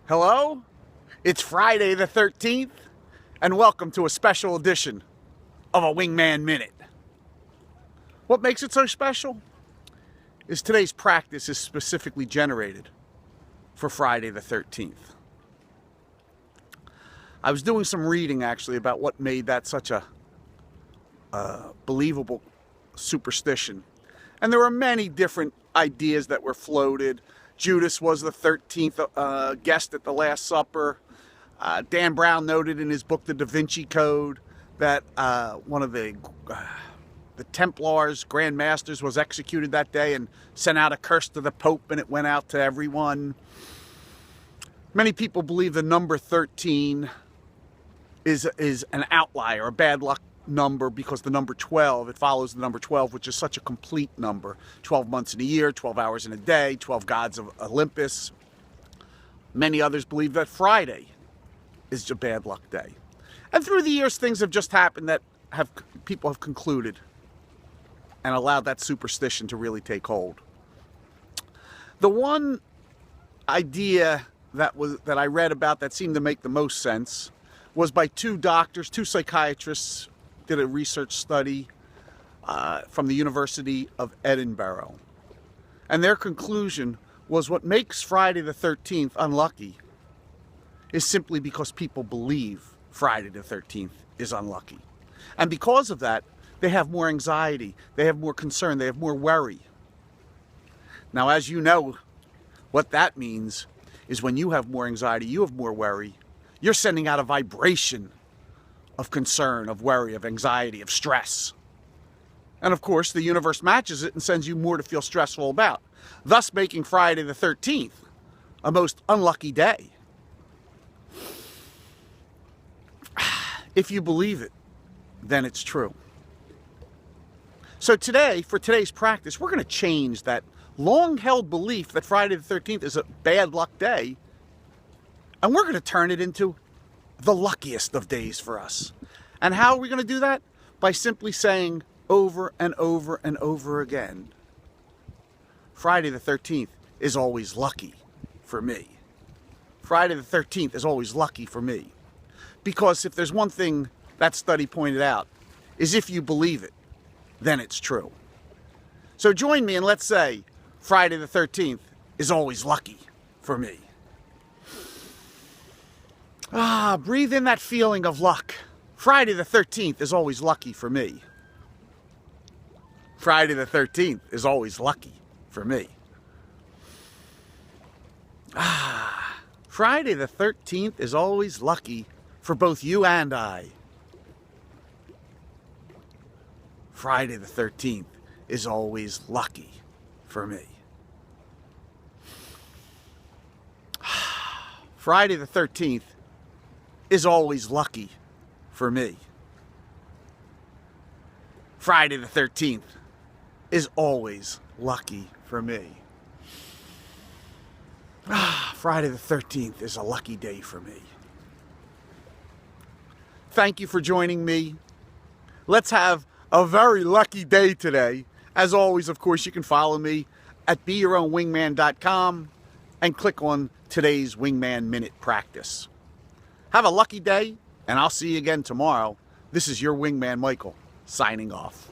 Hello? It's Friday the 13th, and welcome to a special edition of a Wingman Minute. What makes it so special is today's practice is specifically generated for Friday the 13th. I was doing some reading actually about what made that such a believable superstition. And there were many different ideas that were floated. Judas was the 13th guest at the Last Supper. Dan Brown noted in his book, The Da Vinci Code, that one of the Templars, Grand Masters, was executed that day and sent out a curse to the Pope, and it went out to everyone. Many people believe the number 13 is an outlier, a bad luck number, because the number 12, it follows the number 12, which is such a complete number. 12 months in a year, 12 hours in a day, 12 gods of Olympus. Many others believe that Friday is a bad luck day. And through the years, things have just happened that people have concluded and allowed that superstition to really take hold. The one idea that I read about that seemed to make the most sense was by two psychiatrists, did a research study from the University of Edinburgh. And their conclusion was what makes Friday the 13th unlucky is simply because people believe Friday the 13th is unlucky. And because of that, they have more anxiety, they have more concern, they have more worry. Now, as you know, what that means is when you have more anxiety, you have more worry, you're sending out a vibration of concern, of worry, of anxiety, of stress. And of course, the universe matches it and sends you more to feel stressful about, thus making Friday the 13th a most unlucky day. If you believe it, then it's true. So today, for today's practice, we're going to change that long-held belief that Friday the 13th is a bad luck day, and we're going to turn it into the luckiest of days for us. And how are we going to do that? By simply saying over and over and over again, Friday the 13th is always lucky for me. Friday the 13th is always lucky for me. Because if there's one thing that study pointed out, is if you believe it, then it's true. So join me and let's say Friday the 13th is always lucky for me. Breathe in that feeling of luck. Friday the 13th is always lucky for me. Friday the 13th is always lucky for me. Friday the 13th is always lucky for both you and I. Friday the 13th is always lucky for me. Friday the 13th is always lucky for me. Friday the 13th is always lucky for me. Friday the 13th is a lucky day for me. Thank you for joining me. Let's have a very lucky day today. As always, of course, you can follow me at BeYourOwnWingman.com and click on today's Wingman Minute practice. Have a lucky day, and I'll see you again tomorrow. This is your Wingman Michael, signing off.